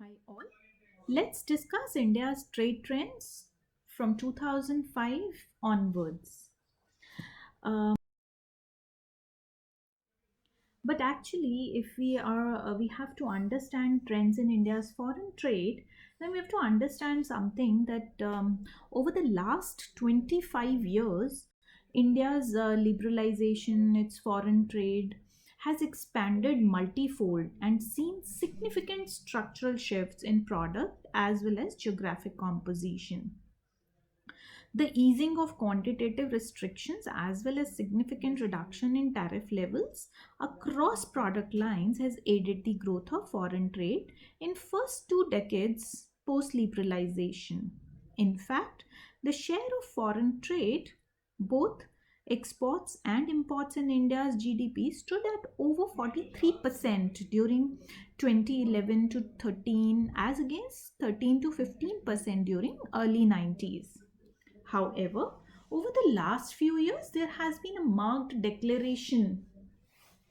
Hi all. Let's discuss India's trade trends from 2005 onwards. Uh, but actually, if we have to understand trends in India's foreign trade, then we have to understand something that over the last 25 years, India's liberalization, its foreign trade, has expanded multifold and seen significant structural shifts in product as well as geographic composition. The easing of quantitative restrictions as well as significant reduction in tariff levels across product lines has aided the growth of foreign trade in first 2 decades post liberalization. In fact, the share of foreign trade, both exports and imports in India's GDP, stood at over 43% during 2011 to 13 as against 13 to 15% during early 90s. However, over the last few years, there has been a marked declaration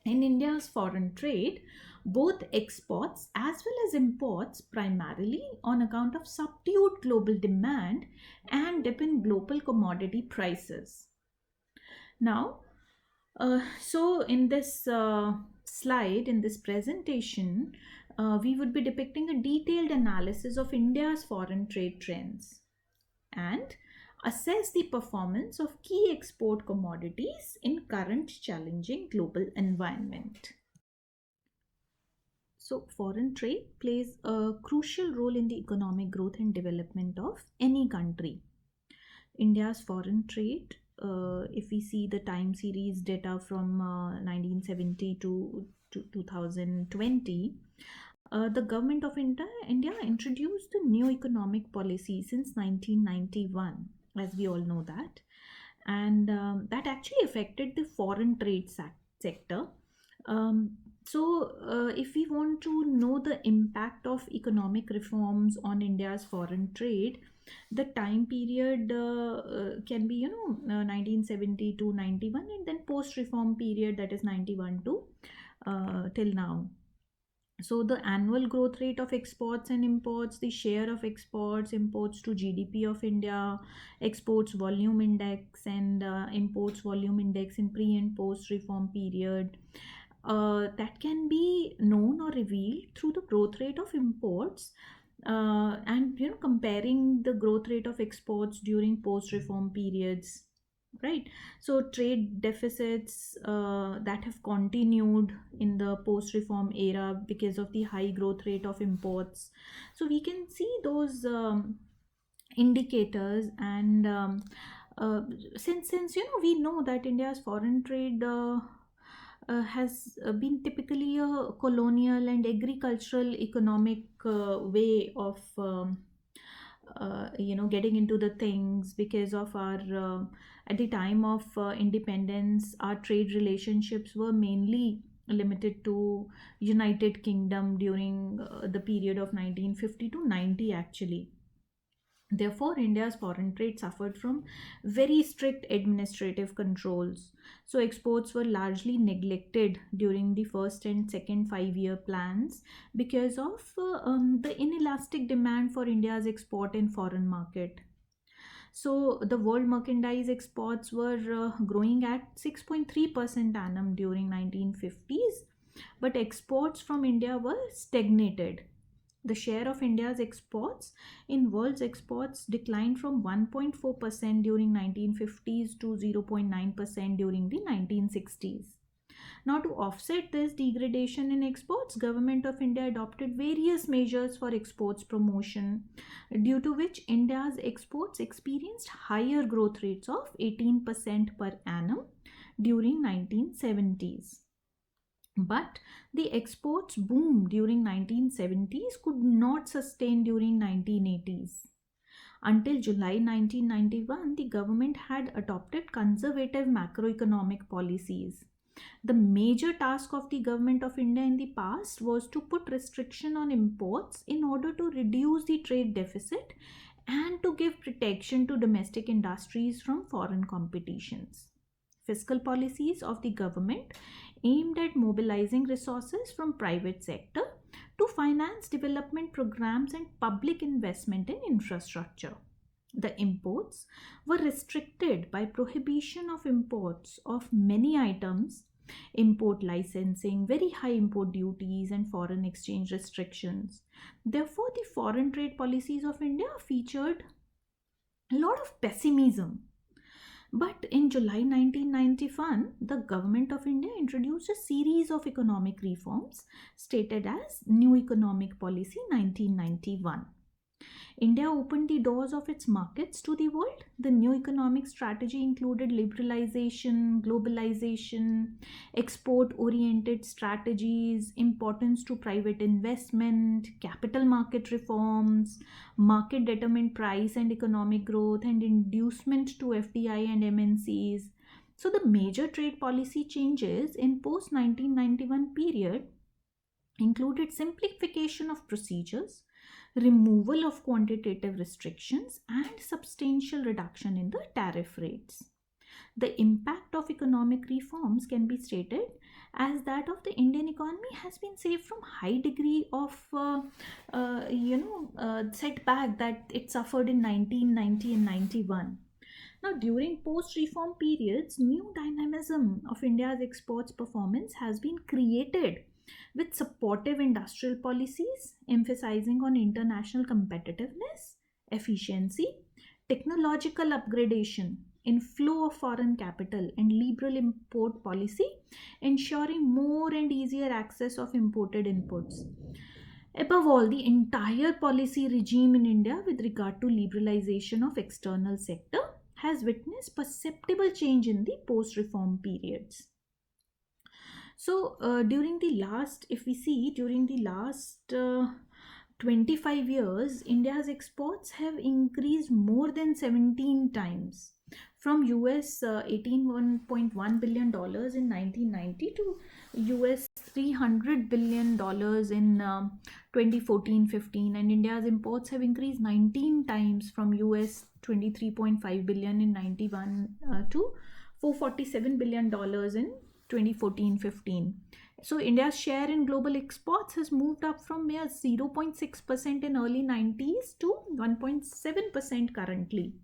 in India's foreign trade, both exports as well as imports, primarily on account of subdued global demand and dip in global commodity prices. Now, so in this slide, in this presentation, we would be depicting a detailed analysis of India's foreign trade trends and assess the performance of key export commodities in current challenging global environment. So, foreign trade plays a crucial role in the economic growth and development of any country. India's foreign trade, if we see the time series data from 1970 to 2020, the government of India introduced the new economic policy since 1991, as we all know that. And that actually affected the foreign trade sector. If we want to know the impact of economic reforms on India's foreign trade, the time period can be 1970 to 91, and then post reform period, that is 91 to till now. So the annual growth rate of exports and imports, the share of exports, imports to GDP of India, exports volume index, and imports volume index in pre and post reform period, that can be known or revealed through the growth rate of imports, and comparing the growth rate of exports during post reform periods, right? So trade deficits that have continued in the post reform era because of the high growth rate of imports, so we can see those indicators. And since we know that India's foreign trade has been typically a colonial and agricultural economic way of getting into the things, because of our at the time of independence, our trade relationships were mainly limited to United Kingdom during the period of 1950 to 90 actually. Therefore, India's foreign trade suffered from very strict administrative controls. So, exports were largely neglected during the first and second 5 year plans because of the inelastic demand for India's export in foreign market. So, the world merchandise exports were growing at 6.3% annum during 1950s, but exports from India were stagnated. The share of India's exports in world's exports declined from 1.4% during 1950s to 0.9% during the 1960s. Now, to offset this degradation in exports, Government of India adopted various measures for exports promotion, due to which India's exports experienced higher growth rates of 18% per annum during 1970s. But the exports boom during 1970s could not sustain during 1980s. Until July 1991, the government had adopted conservative macroeconomic policies. The major task of the government of India in the past was to put restriction on imports in order to reduce the trade deficit and to give protection to domestic industries from foreign competitions. Fiscal policies of the government aimed at mobilizing resources from private sector to finance development programs and public investment in infrastructure. The imports were restricted by prohibition of imports of many items, import licensing, very high import duties, and foreign exchange restrictions. Therefore, the foreign trade policies of India featured a lot of pessimism. But in July 1991, the government of India introduced a series of economic reforms stated as New Economic Policy 1991. India opened the doors of its markets to the world. The new economic strategy included liberalization, globalization, export oriented strategies, importance to private investment, capital market reforms, market determined price and economic growth, and inducement to FDI and MNCs. So, the major trade policy changes in post 1991 period included simplification of procedures, removal of quantitative restrictions, and substantial reduction in the tariff rates. The impact of economic reforms can be stated as that of the Indian economy has been saved from high degree of setback that it suffered in 1990 and 91. Now, during post reform periods, new dynamism of India's exports performance has been created with supportive industrial policies emphasizing on international competitiveness, efficiency, technological upgradation, inflow of foreign capital, and liberal import policy, ensuring more and easier access of imported inputs. Above all, the entire policy regime in India with regard to liberalization of external sector has witnessed perceptible change in the post reform periods. So, if we see during the last 25 years, India's exports have increased more than 17 times from US $18.1 billion in 1990 to US $300 billion in 2014-15, and India's imports have increased 19 times from US $23.5 billion in 91 to $447 billion in 2014-15. So India's share in global exports has moved up from mere 0.6% in early 90s to 1.7% currently.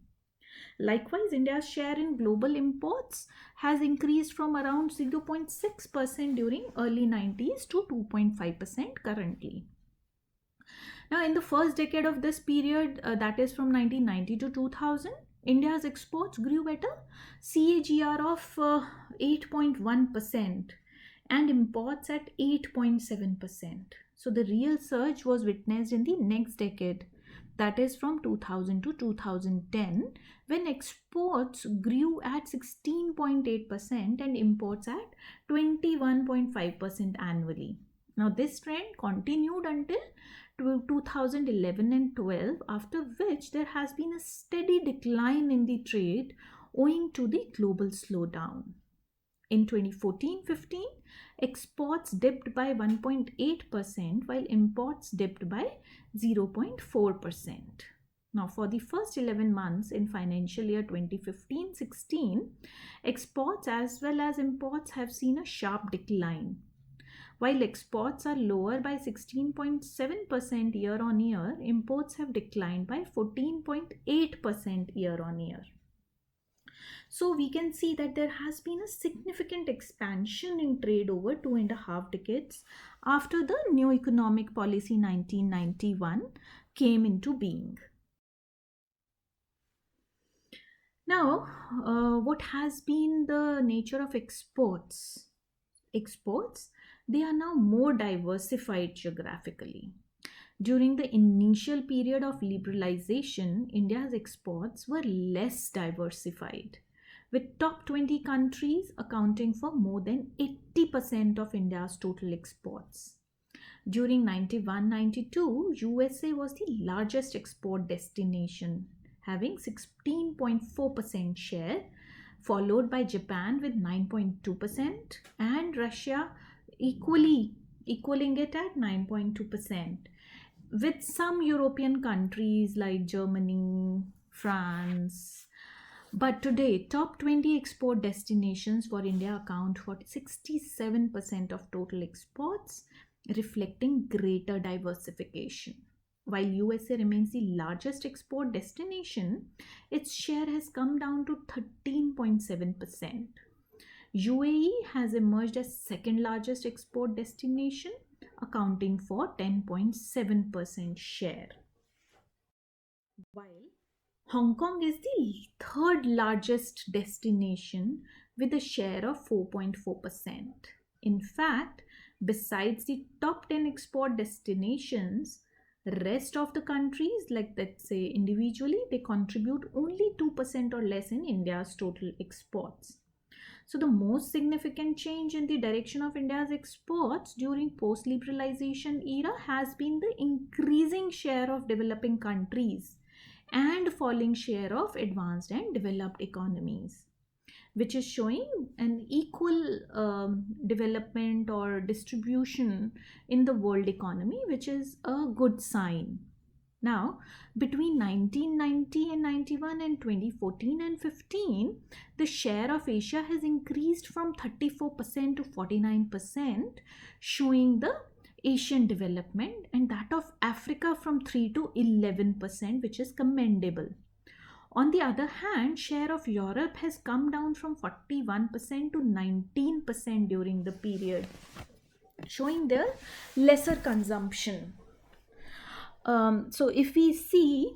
Likewise, India's share in global imports has increased from around 0.6% during early 90s to 2.5% currently. Now, in the first decade of this period, that is from 1990 to 2000, India's exports grew at a CAGR of 8.1% and imports at 8.7%. So the real surge was witnessed in the next decade, that is from 2000 to 2010, when exports grew at 16.8% and imports at 21.5% annually. Now this trend continued until 2011 and 12, after which there has been a steady decline in the trade owing to the global slowdown. In 2014-15, exports dipped by 1.8% while imports dipped by 0.4%. Now, for the first 11 months in financial year 2015-16, exports as well as imports have seen a sharp decline. While exports are lower by 16.7% year on year, imports have declined by 14.8% year on year. So we can see that there has been a significant expansion in trade over 2.5 decades after the New Economic Policy 1991 came into being. Now, what has been the nature of exports? Exports, they are now more diversified geographically. During the initial period of liberalization, India's exports were less diversified, with top 20 countries accounting for more than 80% of India's total exports. During 91-92, USA was the largest export destination, having 16.4% share, followed by Japan with 9.2% and Russia equaling it at 9.2%, with some European countries like Germany, France. But today, top 20 export destinations for India account for 67% of total exports, reflecting greater diversification. While USA remains the largest export destination, its share has come down to 13.7%. UAE has emerged as second largest export destination, accounting for 10.7% share. While Hong Kong is the third largest destination with a share of 4.4%. In fact, besides the top 10 export destinations, rest of the countries, like let's say individually, they contribute only 2% or less in India's total exports. So, the most significant change in the direction of India's exports during post liberalization era has been the increasing share of developing countries and falling share of advanced and developed economies, which is showing an equal development or distribution in the world economy, which is a good sign. Now, between 1990 and 91 and 2014 and 15, the share of Asia has increased from 34% to 49%, showing the Asian development, and that of Africa from 3 to 11%, which is commendable. On the other hand, share of Europe has come down from 41% to 19% during the period, showing their lesser consumption. So if we see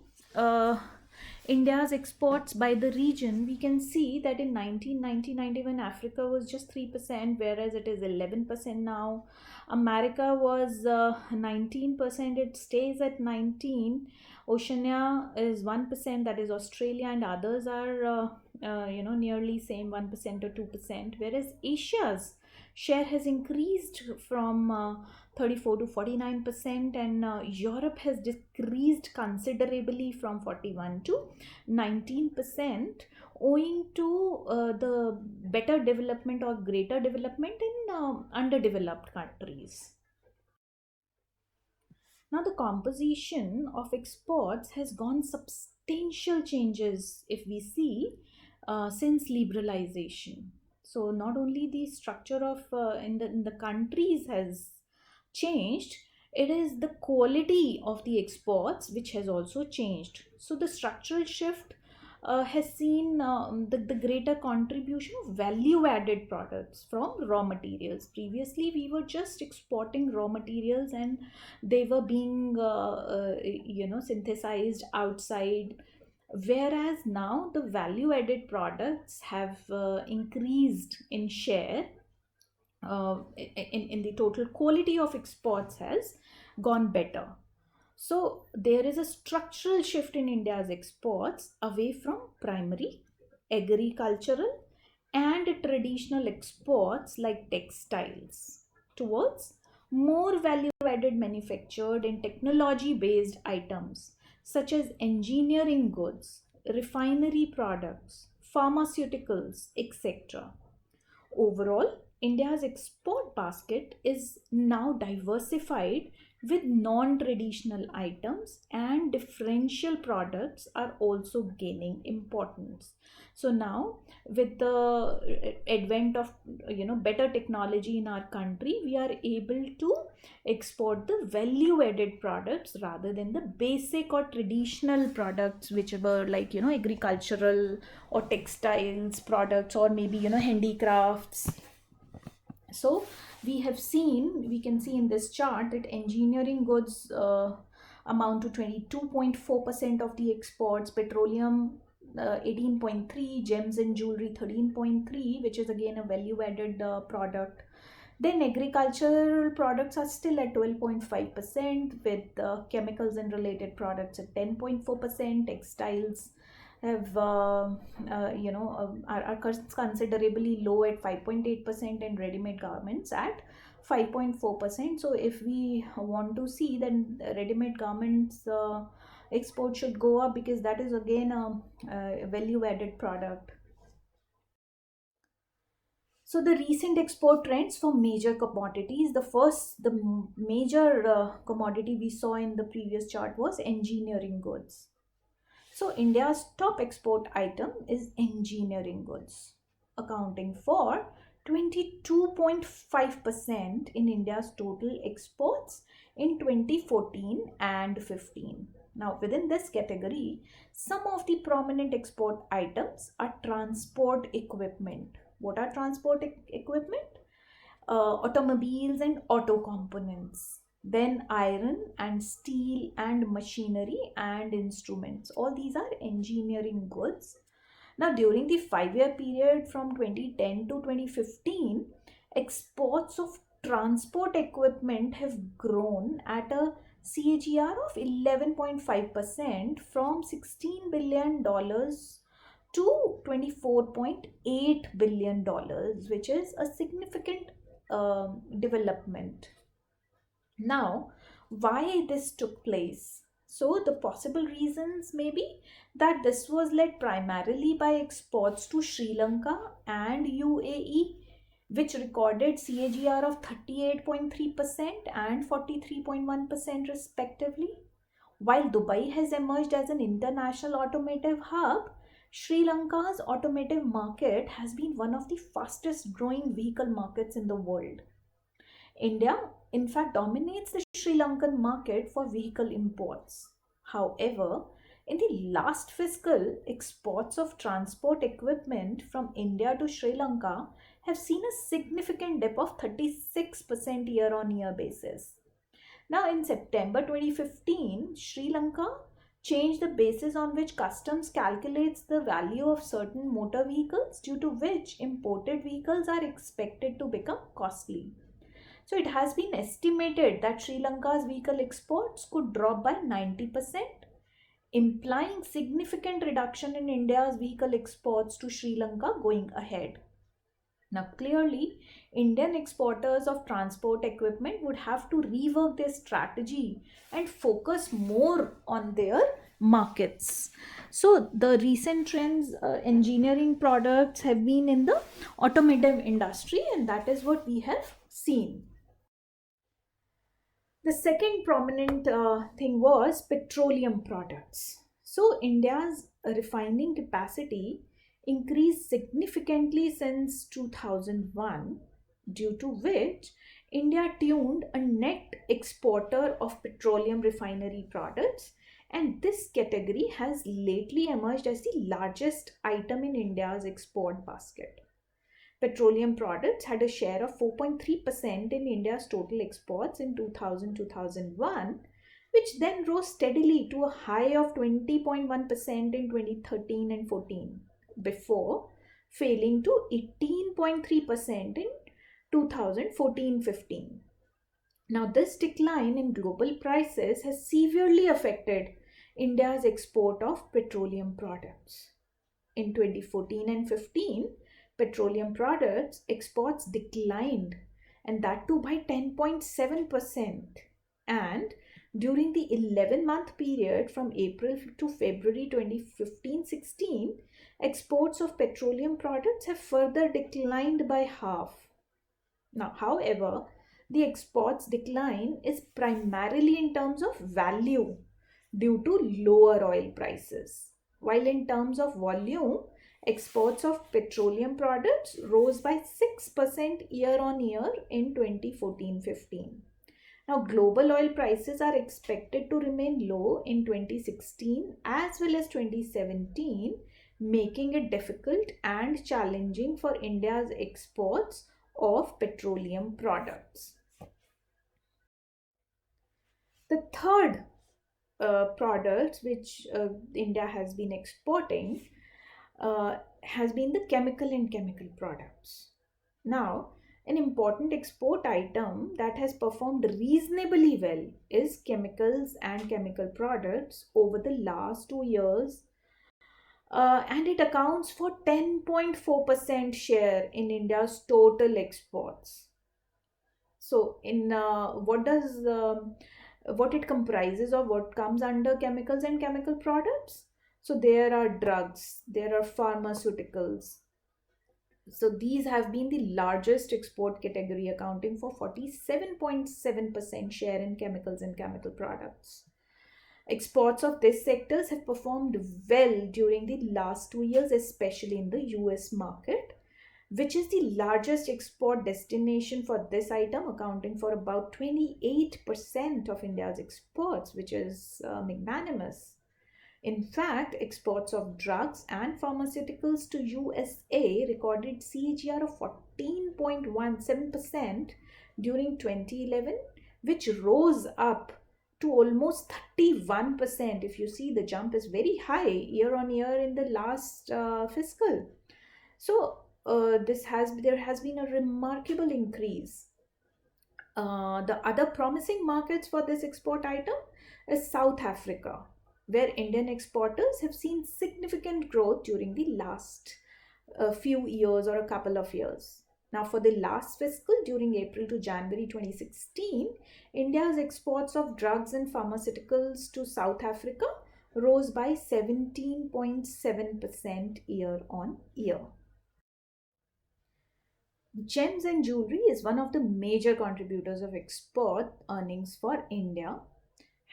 India's exports by the region, we can see that in 1990 when Africa was just 3%, whereas it is 11% now. America was 19%, it stays at 19. Oceania is 1%, that is Australia, and others are nearly same 1% or 2%, whereas Asia's share has increased from 34 to 49%, and Europe has decreased considerably from 41 to 19%, owing to the better development or greater development in underdeveloped countries. Now, the composition of exports has gone substantial changes if we see since liberalization. So, not only the structure of in the countries has changed, it is the quality of the exports which has also changed. So, the structural shift has seen the greater contribution of value added products from raw materials. Previously, we were just exporting raw materials and they were being synthesized outside, whereas now the value added products have increased in share. In the total quality of exports has gone better. So there is a structural shift in India's exports away from primary, agricultural, and traditional exports like textiles towards more value added manufactured and technology based items such as engineering goods, refinery products, pharmaceuticals, etc. Overall, India's export basket is now diversified with non traditional items, and differential products are also gaining importance. So now, with the advent of better technology in our country, we are able to export the value added products rather than the basic or traditional products, which were like agricultural or textiles products, or maybe handicrafts. So we can see in this chart that engineering goods amount to 22.4% of the exports, petroleum 18.3, gems and jewelry 13.3, which is again a value added product. Then agricultural products are still at 12.5%, with chemicals and related products at 10.4%. Textiles have are considerably low at 5.8%, and ready-made garments at 5.4%. So if we want to see, then ready-made garments export should go up, because that is again a value added product. So the recent export trends for major commodities, the major commodity we saw in the previous chart was engineering goods. So India's top export item is engineering goods, accounting for 22.5% in India's total exports in 2014 and 15. Now, within this category, some of the prominent export items are transport equipment. What are transport equipment? Automobiles and auto components. Then iron and steel and machinery and instruments. All these are engineering goods. Now, during the 5 year period from 2010 to 2015, exports of transport equipment have grown at a CAGR of 11.5% from $16 billion to $24.8 billion, which is a significant development. Now, why this took place? So, the possible reasons may be that this was led primarily by exports to Sri Lanka and UAE, which recorded CAGR of 38.3% and 43.1% respectively. While Dubai has emerged as an international automotive hub, Sri Lanka's automotive market has been one of the fastest growing vehicle markets in the world. India, in fact, dominates the Sri Lankan market for vehicle imports. However, in the last fiscal, exports of transport equipment from India to Sri Lanka have seen a significant dip of 36% year on year basis. Now, in September 2015, Sri Lanka changed the basis on which customs calculates the value of certain motor vehicles, due to which imported vehicles are expected to become costly. So it has been estimated that Sri Lanka's vehicle exports could drop by 90%, implying significant reduction in India's vehicle exports to Sri Lanka going ahead. Now, clearly, Indian exporters of transport equipment would have to rework their strategy and focus more on their markets. So, the recent trends, engineering products have been in the automotive industry, and that is what we have seen. The second prominent thing was petroleum products. So, India's refining capacity increased significantly since 2001, due to which India tuned a net exporter of petroleum refinery products, and this category has lately emerged as the largest item in India's export basket. Petroleum products had a share of 4.3% in India's total exports in 2000-2001, which then rose steadily to a high of 20.1% in 2013 and 14, before failing to 18.3% in 2014-15. Now, this decline in global prices has severely affected India's export of petroleum products. In 2014 and 15, petroleum products exports declined, and that too by 10.7%. And during the 11-month period from April to February 2015-16, exports of petroleum products have further declined by half. Now, however, the exports decline is primarily in terms of value due to lower oil prices, while in terms of volume, exports of petroleum products rose by 6% year on year in 2014-15. Now, global oil prices are expected to remain low in 2016 as well as 2017, making it difficult and challenging for India's exports of petroleum products. The third product which India has been exporting has been the chemical and chemical products. Now, an important export item that has performed reasonably well is chemicals and chemical products over the last 2 years, and it accounts for 10.4% share in India's total exports. So, in what it comprises of, what comes under chemicals and chemical products? So there are drugs, there are pharmaceuticals. So these have been the largest export category, accounting for 47.7% share in chemicals and chemical products. Exports of these sectors have performed well during the last 2 years, especially in the US market. which is the largest export destination for this item, accounting for about 28% of India's exports, which is magnanimous. In fact, exports of drugs and pharmaceuticals to USA recorded CAGR of 14.17% during 2011, which rose up to almost 31%. If you see, the jump is very high year on year in the last fiscal. So there has been a remarkable increase. The other promising markets for this export item is South Africa, where Indian exporters have seen significant growth during the last few years or a couple of years. Now, for the last fiscal, during April to January 2016, India's exports of drugs and pharmaceuticals to South Africa rose by 17.7% year on year. Gems and jewelry is one of the major contributors of export earnings for India,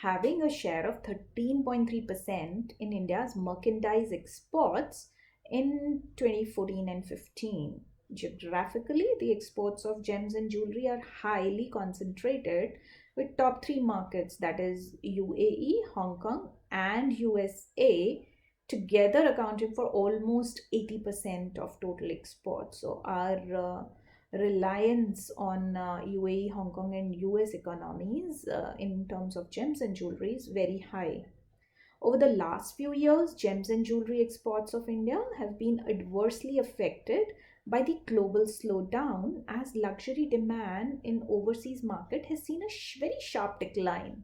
having a share of 13.3% in India's merchandise exports in 2014 and 15. Geographically, the exports of gems and jewelry are highly concentrated, with top three markets, that is UAE, Hong Kong, and USA, together accounting for almost 80% of total exports. So our reliance on UAE, Hong Kong, and US economies in terms of gems and jewelry is very high. Over the last few years, gems and jewelry exports of India have been adversely affected by the global slowdown, as luxury demand in overseas market has seen a very sharp decline.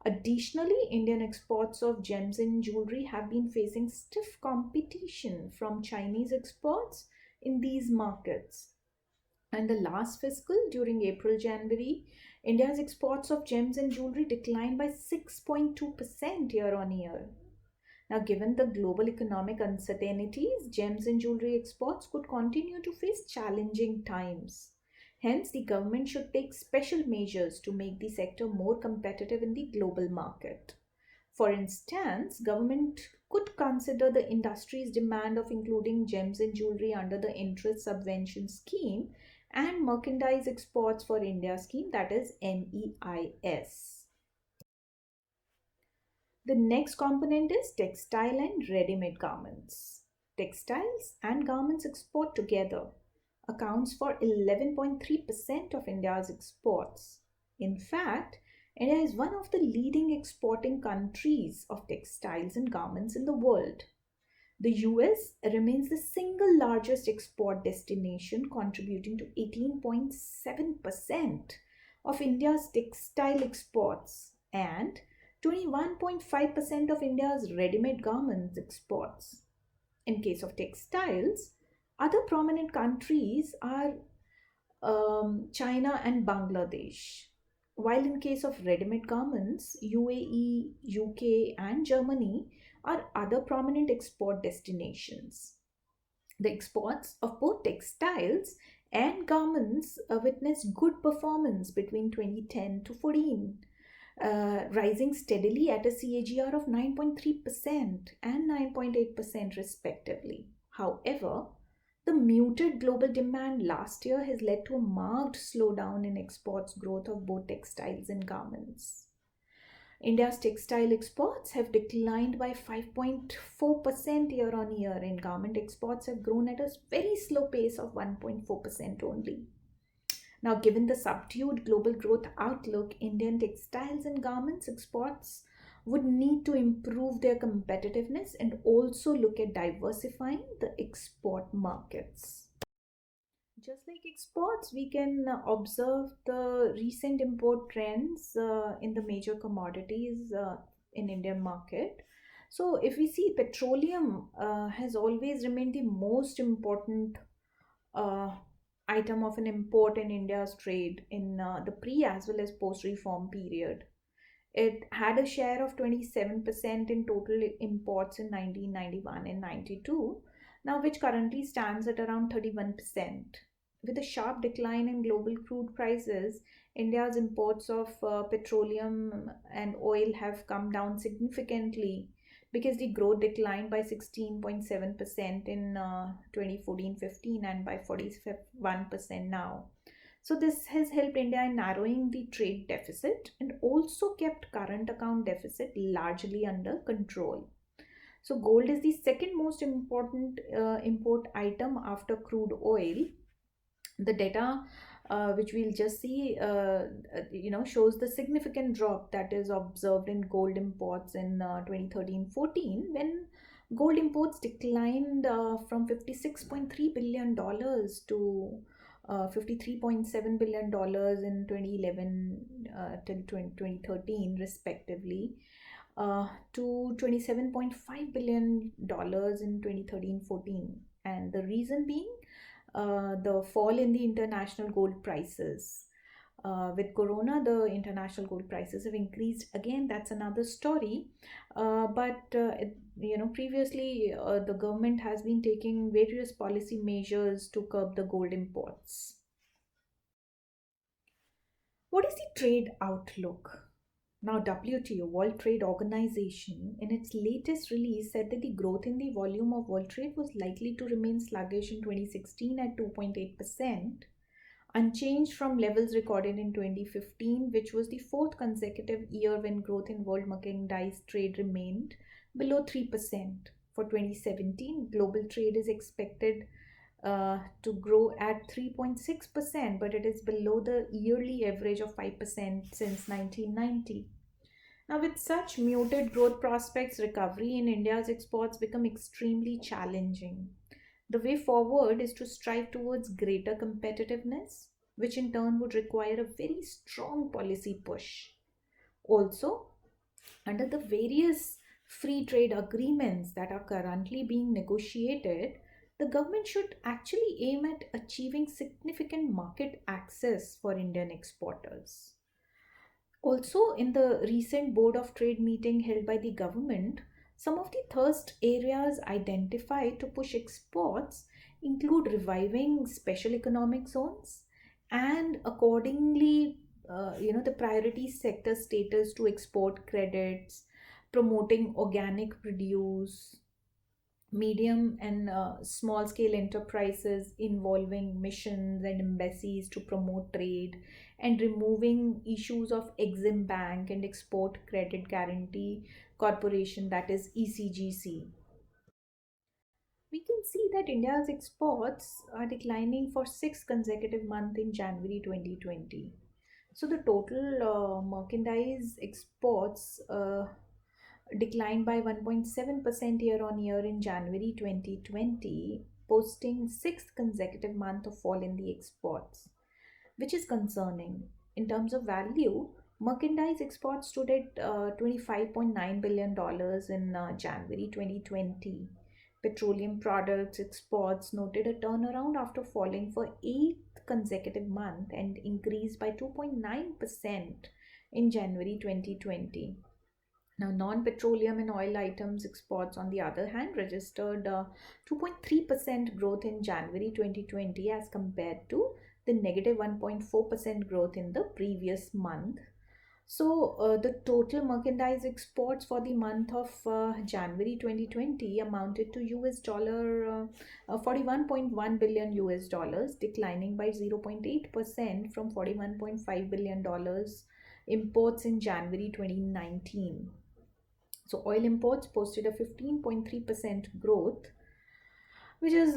Additionally, Indian exports of gems and jewelry have been facing stiff competition from Chinese exports in these markets. And the last fiscal, during April January, India's exports of gems and jewelry declined by 6.2% year on year. Now, given the global economic uncertainties, gems and jewelry exports could continue to face challenging times. Hence, the government should take special measures to make the sector more competitive in the global market. For instance, government could consider the industry's demand of including gems and jewelry under the interest subvention scheme and merchandise exports for India scheme, that is MEIS. The next component is textile and ready-made garments. Textiles and garments export together accounts for 11.3% of India's exports. In fact, India is one of the leading exporting countries of textiles and garments in the world. The US remains the single largest export destination, contributing to 18.7% of India's textile exports and 21.5% of India's ready-made garments exports. In case of textiles, other prominent countries are China and Bangladesh. While in case of ready-made garments, UAE, UK, and Germany are other prominent export destinations. The exports of both textiles and garments witnessed good performance between 2010 to 14, rising steadily at a CAGR of 9.3% and 9.8% respectively. However, the muted global demand last year has led to a marked slowdown in exports growth of both textiles and garments. India's textile exports have declined by 5.4% year on year, and garment exports have grown at a very slow pace of 1.4% only. Now, given the subdued global growth outlook, Indian textiles and garments exports would need to improve their competitiveness and also look at diversifying the export markets. Just like exports, we can observe the recent import trends in the major commodities in Indian market. So, if we see, petroleum has always remained the most important uh, item of an import in India's trade in the pre as well as post reform period. It had a share of 27% in total imports in 1991 and 92, now which currently stands at around 31%. With a sharp decline in global crude prices, India's imports of petroleum and oil have come down significantly because the growth declined by 16.7% in 2014-15 and by 41% now. So this has helped India in narrowing the trade deficit and also kept current account deficit largely under control. So gold is the second most important import item after crude oil. The data which we'll just see shows the significant drop that is observed in gold imports in 2013-14, when gold imports declined from $56.3 billion to $53.7 billion in 2011 till 2013 respectively, to $27.5 billion in 2013-14. And the reason being the fall in the international gold prices. With Corona, the international gold prices have increased again. That's another story. Previously the government has been taking various policy measures to curb the gold imports. What is the trade outlook? Now, WTO, World Trade Organization, in its latest release said that the growth in the volume of world trade was likely to remain sluggish in 2016 at 2.8%, unchanged from levels recorded in 2015, which was the fourth consecutive year when growth in world merchandise trade remained below 3%. For 2017, global trade is expected to grow at 3.6%, but it is below the yearly average of 5% since 1990. Now, with such muted growth prospects, recovery in India's exports become extremely challenging. The way forward is to strive towards greater competitiveness, which in turn would require a very strong policy push. Also, under the various free trade agreements that are currently being negotiated, the government should actually aim at achieving significant market access for Indian exporters. Also, in the recent Board of Trade meeting held by the government, some of the thirst areas identified to push exports include reviving special economic zones and accordingly, the priority sector status to export credits, promoting organic produce, medium and small scale enterprises involving missions and embassies to promote trade, and removing issues of Exim Bank and Export Credit Guarantee Corporation, that is ECGC. We can see that India's exports are declining for six consecutive months in January 2020. So the total merchandise exports declined by 1.7% year on year in January 2020, posting sixth consecutive month of fall in the exports, which is concerning. In terms of value, merchandise exports stood at $25.9 billion in January 2020. Petroleum products exports noted a turnaround after falling for eighth consecutive month and increased by 2.9% in January 2020. Now, non-petroleum and oil items exports, on the other hand, registered 2.3% growth in January 2020 as compared to the negative 1.4% growth in the previous month. So, the total merchandise exports for the month of January 2020 amounted to US dollar 41.1 billion US dollars, declining by 0.8% from 41.5 billion dollars imports in January 2019. So oil imports posted a 15.3% growth, which is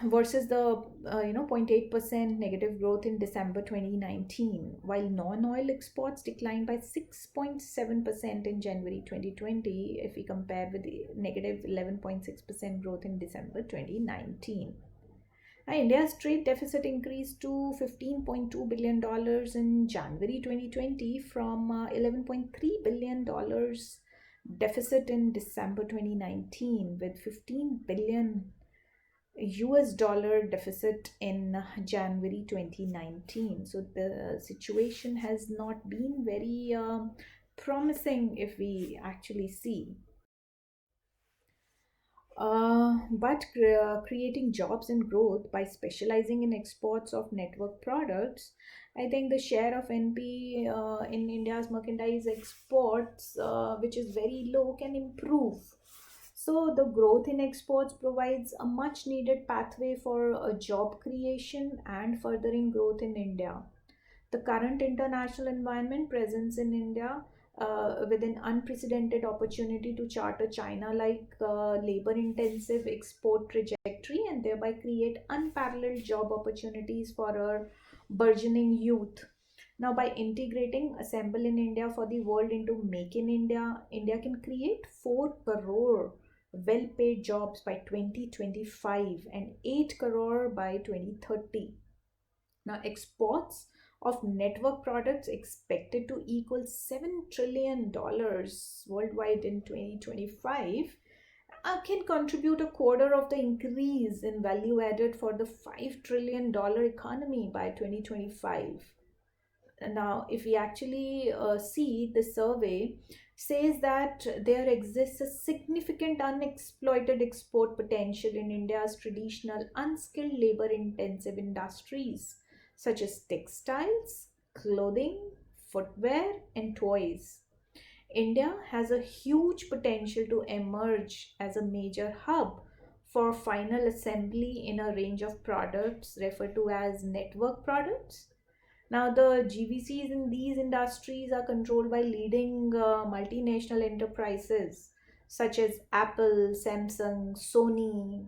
versus the 0.8% negative growth in December 2019, while non-oil exports declined by 6.7% in January 2020 if we compare with the negative 11.6% growth in December 2019. Now, India's trade deficit increased to $15.2 billion in January 2020 from $11.3 billion deficit in December 2019, with 15 billion US dollar deficit in January 2019. So the situation has not been very promising if we actually see. But creating jobs and growth by specializing in exports of network products, I think the share of NP in India's merchandise exports, which is very low, can improve. So the growth in exports provides a much needed pathway for job creation and furthering growth in India. The current international environment presents in India with an unprecedented opportunity to chart a China like labor intensive export trajectory and thereby create unparalleled job opportunities for our burgeoning youth. Now, by integrating Assemble in India for the World into Make in India, India can create 4 crore well paid jobs by 2025 and 8 crore by 2030. Now, exports of network products expected to equal $7 trillion worldwide in 2025 can contribute a quarter of the increase in value added for the $5 trillion economy by 2025. Now, if we actually see the survey, says that there exists a significant unexploited export potential in India's traditional unskilled labor intensive industries such as textiles, clothing, footwear, and toys. India has a huge potential to emerge as a major hub for final assembly in a range of products referred to as network products. Now, the GVCs in these industries are controlled by leading multinational enterprises such as Apple, Samsung, Sony,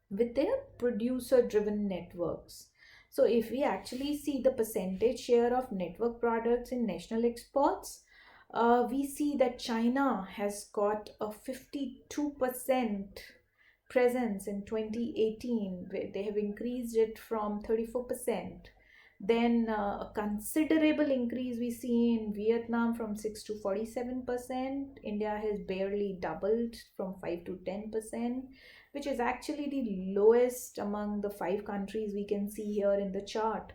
with their producer driven networks. So, if we actually see the percentage share of network products in national exports, we see that China has got a 52% presence in 2018, where they have increased it from 34%. Then a considerable increase we see in Vietnam from 6 to 47%. India has barely doubled from 5 to 10%, which is actually the lowest among the 5 countries we can see here in the chart.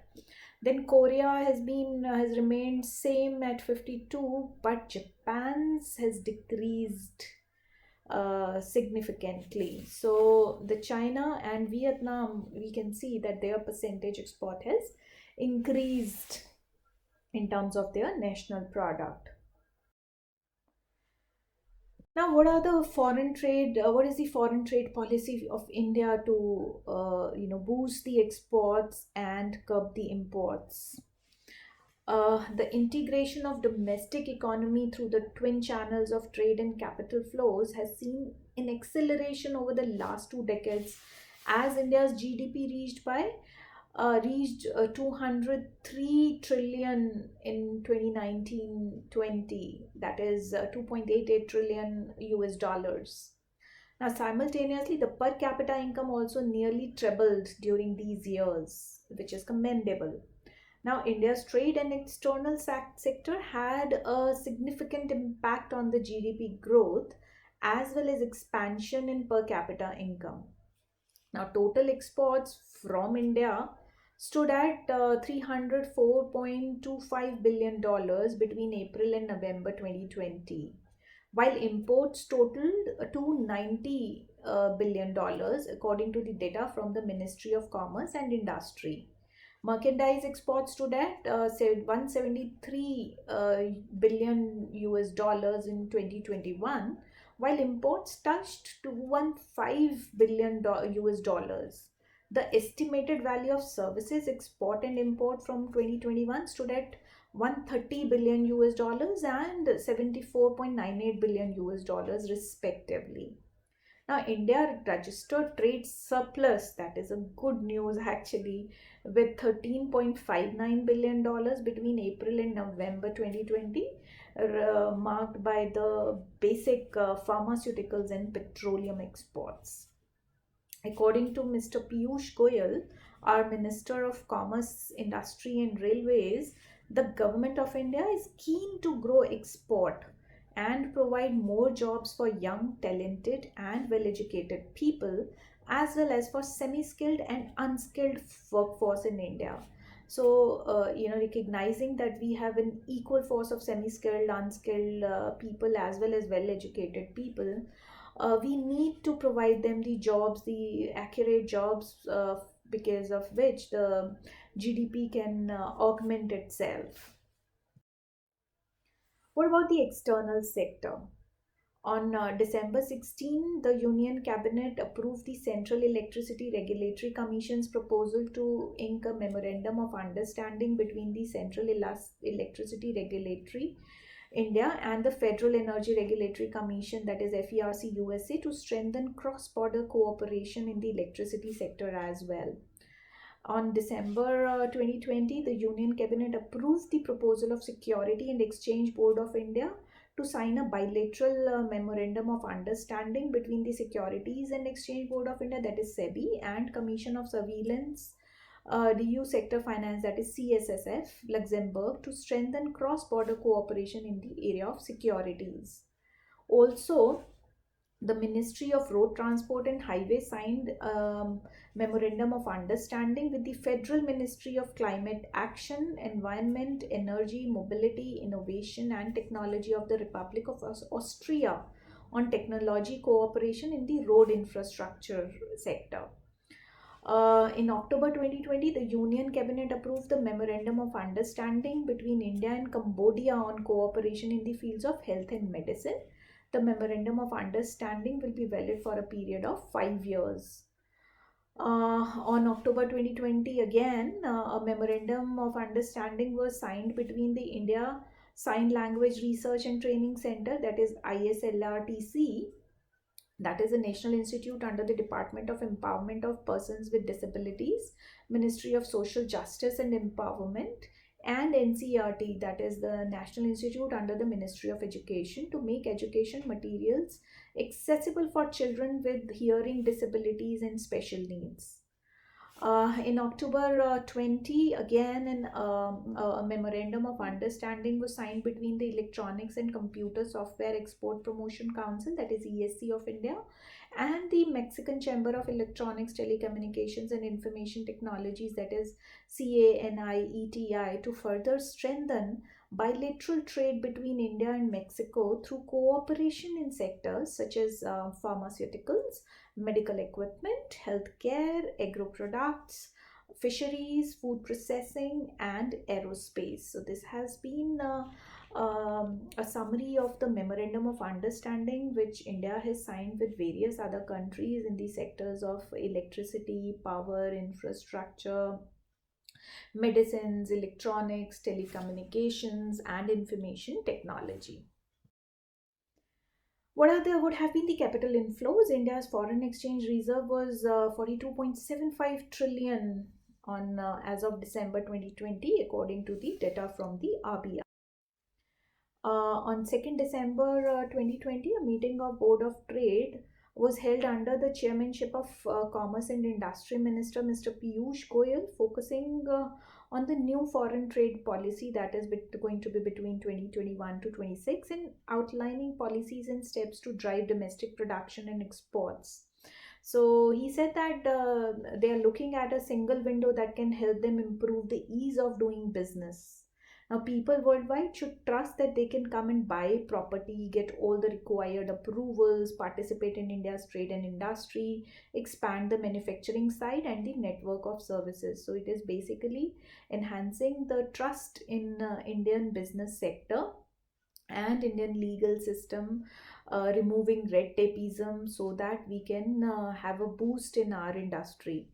Then Korea has remained same at 52, but Japan's has decreased significantly. So the China and Vietnam, we can see that their percentage export has increased in terms of their national product. Now, what are the foreign trade? What is the foreign trade policy of India to boost the exports and curb the imports? The integration of domestic economy through the twin channels of trade and capital flows has seen an acceleration over the last 2 decades as India's GDP reached 203 trillion in 2019-20, that is 2.88 trillion US dollars. Now, simultaneously, the per capita income also nearly trebled during these years, which is commendable. Now, India's trade and external sector had a significant impact on the GDP growth as well as expansion in per capita income. Now, total exports from India stood at $304.25 billion dollars between April and November 2020, while imports totaled $290 billion dollars according to the data from the Ministry of Commerce and Industry. Merchandise exports stood at 173 billion US dollars in 2021, while imports touched 215 billion US dollars. The estimated value of services export and import from 2021 stood at 130 billion US dollars and 74.98 billion US dollars respectively. Now, India registered trade surplus, that is a good news actually, with $13.59 billion dollars between April and November 2020, marked by the basic pharmaceuticals and petroleum exports. According to Mr. Piyush Goyal, our Minister of Commerce, Industry and Railways, the Government of India is keen to grow export and provide more jobs for young, talented, and well educated people, as well as for semi skilled and unskilled workforce in India. So, recognizing that we have an equal force of semi skilled, unskilled people, as well as well educated people, we need to provide them the jobs, the accurate jobs, because of which the GDP can augment itself. What about the external sector? On December 16, the Union Cabinet approved the Central Electricity Regulatory Commission's proposal to ink a memorandum of understanding between the Central Electricity Regulatory India and the Federal Energy Regulatory Commission, that is FERC USA, to strengthen cross border cooperation in the electricity sector as well. On December 2020, the Union Cabinet approved the proposal of Security and Exchange Board of India to sign a bilateral memorandum of understanding between the Securities and Exchange Board of India, that is SEBI, and Commission of Surveillance DU Sector Finance, that is CSSF, Luxembourg, to strengthen cross border cooperation in the area of securities. Also, the Ministry of Road Transport and Highways signed memorandum of understanding with the Federal Ministry of Climate Action, Environment, Energy, Mobility, Innovation and Technology of the Republic of Austria on technology cooperation in the road infrastructure sector. In October 2020, the Union Cabinet approved the Memorandum of Understanding between India and Cambodia on cooperation in the fields of health and medicine. The Memorandum of Understanding will be valid for a period of 5 years. On October 2020, again, a Memorandum of Understanding was signed between the India Sign Language Research and Training Center, that is ISLRTC, that is a national institute under the Department of Empowerment of Persons with Disabilities, Ministry of Social Justice and Empowerment, and NCERT, that is the National Institute under the Ministry of Education, to make education materials accessible for children with hearing disabilities and special needs. In October 20, again, a memorandum of understanding was signed between the Electronics and Computer Software Export Promotion Council, that is ESC of India, and the Mexican Chamber of Electronics, Telecommunications and Information Technologies, that is CANIETI, to further strengthen bilateral trade between India and Mexico through cooperation in sectors such as pharmaceuticals, medical equipment, healthcare, agro products, fisheries, food processing, and aerospace. So, this has been a summary of the Memorandum of Understanding which India has signed with various other countries in the sectors of electricity, power, infrastructure, medicines, electronics, telecommunications, and information technology. What have been the capital inflows? India's foreign exchange reserve was 42.75 trillion on as of December 2020, according to the data from the RBI. On 2nd December 2020, a meeting of Board of Trade was held under the chairmanship of Commerce and Industry Minister Mr. Piyush Goyal, focusing on the new foreign trade policy that is going to be between 2021 to 26, and outlining policies and steps to drive domestic production and exports. So he said that they are looking at a single window that can help them improve the ease of doing business. Now, people worldwide should trust that they can come and buy property, get all the required approvals, participate in India's trade and industry, expand the manufacturing side and the network of services. So, it is basically enhancing the trust in Indian business sector and Indian legal system, removing red tapeism so that we can have a boost in our industry.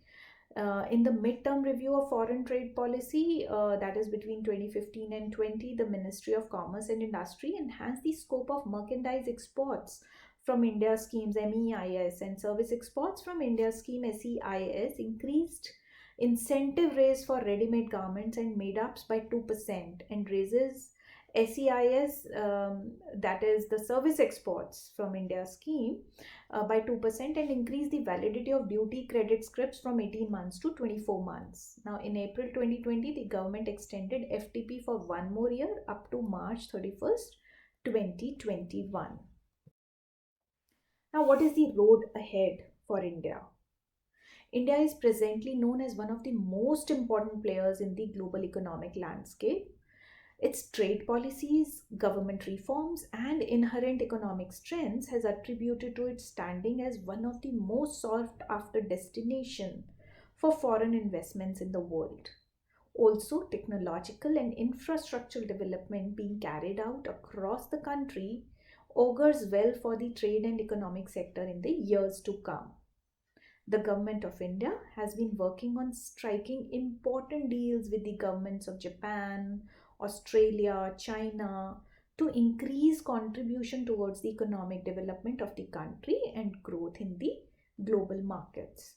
In the midterm review of foreign trade policy, that is between 2015 and 20, the Ministry of Commerce and Industry enhanced the scope of merchandise exports from India schemes MEIS, and service exports from India scheme SEIS, increased incentive raise for ready-made garments and made-ups by 2%, and raises SEIS, that is the service exports from India scheme, by 2%, and increase the validity of duty credit scripts from 18 months to 24 months. Now, in April 2020, the government extended FTP for one more year up to March 31st, 2021. Now, what is the road ahead for India? India is presently known as one of the most important players in the global economic landscape. Its trade policies, government reforms, and inherent economic strengths has attributed to its standing as one of the most sought after destination for foreign investments in the world. Also, technological and infrastructural development being carried out across the country augurs well for the trade and economic sector in the years to come. The government of India has been working on striking important deals with the governments of Japan, Australia, China to increase contribution towards the economic development of the country and growth in the global markets.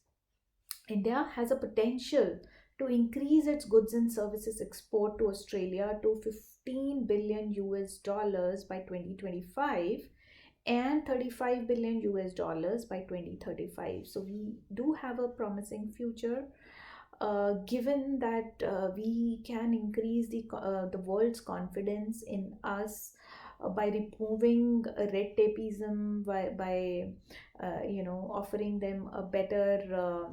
India has a potential to increase its goods and services export to Australia to 15 billion US dollars by 2025 and 35 billion US dollars by 2035. So we do have a promising future, given that we can increase the world's confidence in us by removing red tapeism, by offering them a better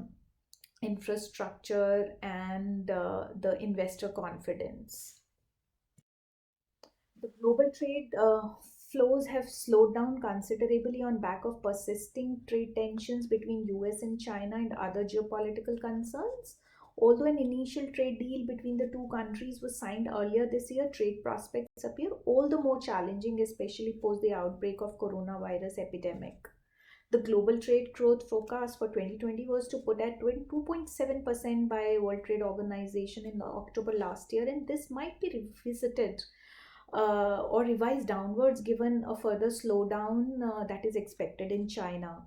infrastructure and the investor confidence. The global trade flows have slowed down considerably on back of persisting trade tensions between US and China and other geopolitical concerns. Although an initial trade deal between the two countries was signed earlier this year, trade prospects appear all the more challenging, especially post the outbreak of coronavirus epidemic. The global trade growth forecast for 2020 was to put at 2.7% by World Trade Organization in October last year, and this might be revisited or revised downwards given a further slowdown that is expected in China.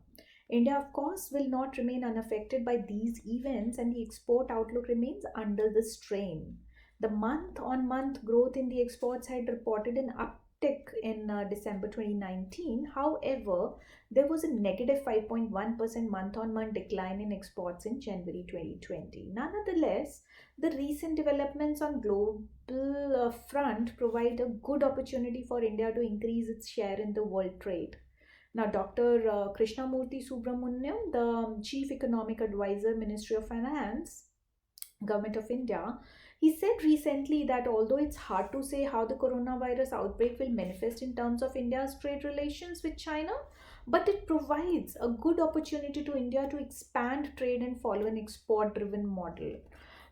India, of course, will not remain unaffected by these events, and the export outlook remains under the strain. The month on month growth in the exports had reported an uptick in December 2019. However, there was a negative 5.1% month on month decline in exports in January 2020. Nonetheless, the recent developments on global front provide a good opportunity for India to increase its share in the world trade. Now, Dr. Krishnamurthy Subramaniam, the Chief Economic Advisor, Ministry of Finance, Government of India, he said recently that although it's hard to say how the coronavirus outbreak will manifest in terms of India's trade relations with China, but it provides a good opportunity to India to expand trade and follow an export driven model.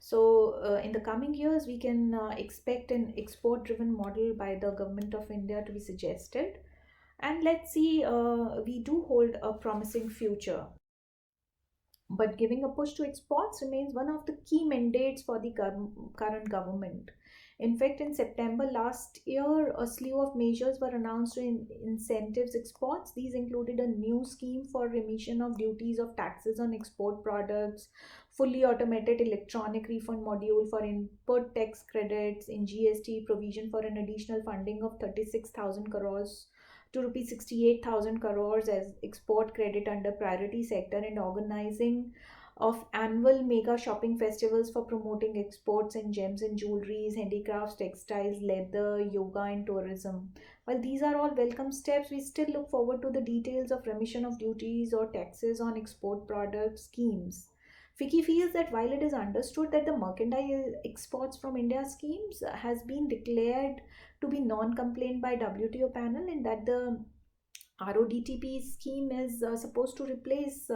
So, in the coming years, we can expect an export driven model by the government of India to be suggested. And let's see, we do hold a promising future. But giving a push to exports remains one of the key mandates for the current government. In fact, in September last year, a slew of measures were announced to incentives exports. These included a new scheme for remission of duties of taxes on export products, fully automated electronic refund module for input tax credits, in GST provision for an additional funding of 36,000 crores to rupees 68,000 crores as export credit under priority sector, and organizing of annual mega shopping festivals for promoting exports in gems and jewelries, handicrafts, textiles, leather, yoga, and tourism. While these are all welcome steps, we still look forward to the details of remission of duties or taxes on export product schemes. FICCI feels that while it is understood that the merchandise exports from India schemes has been declared to be non-compliant by WTO panel, and that the RODTP scheme is supposed to replace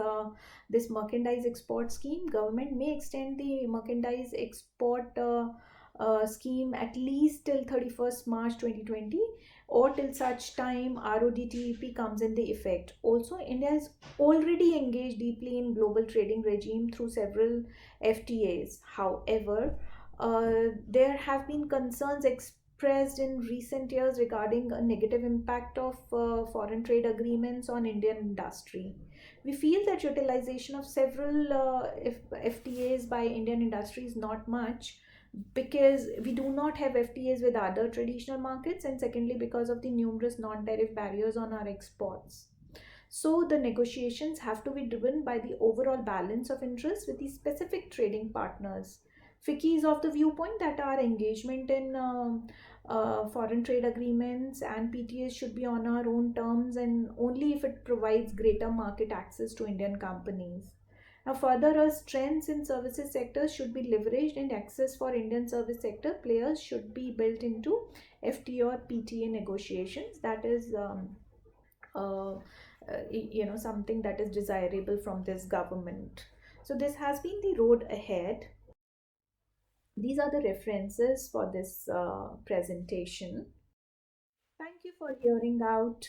this merchandise export scheme, government may extend the merchandise export scheme at least till 31st March 2020 or till such time RODTEP comes in the effect. Also, India is already engaged deeply in global trading regime through several FTAs. However, there have been concerns expressed in recent years regarding a negative impact of foreign trade agreements on Indian industry. We feel that utilization of several FTAs by Indian industry is not much because we do not have FTAs with other traditional markets, and secondly, because of the numerous non tariff barriers on our exports. So, the negotiations have to be driven by the overall balance of interest with the specific trading partners. FICCI is of the viewpoint that our engagement in foreign trade agreements and PTAs should be on our own terms and only if it provides greater market access to Indian companies. Now, further, our strengths in services sectors should be leveraged, and access for Indian service sector players should be built into FTA or PTA negotiations. That is, something that is desirable from this government. So, this has been the road ahead. These are the references for this presentation. Thank you for hearing out.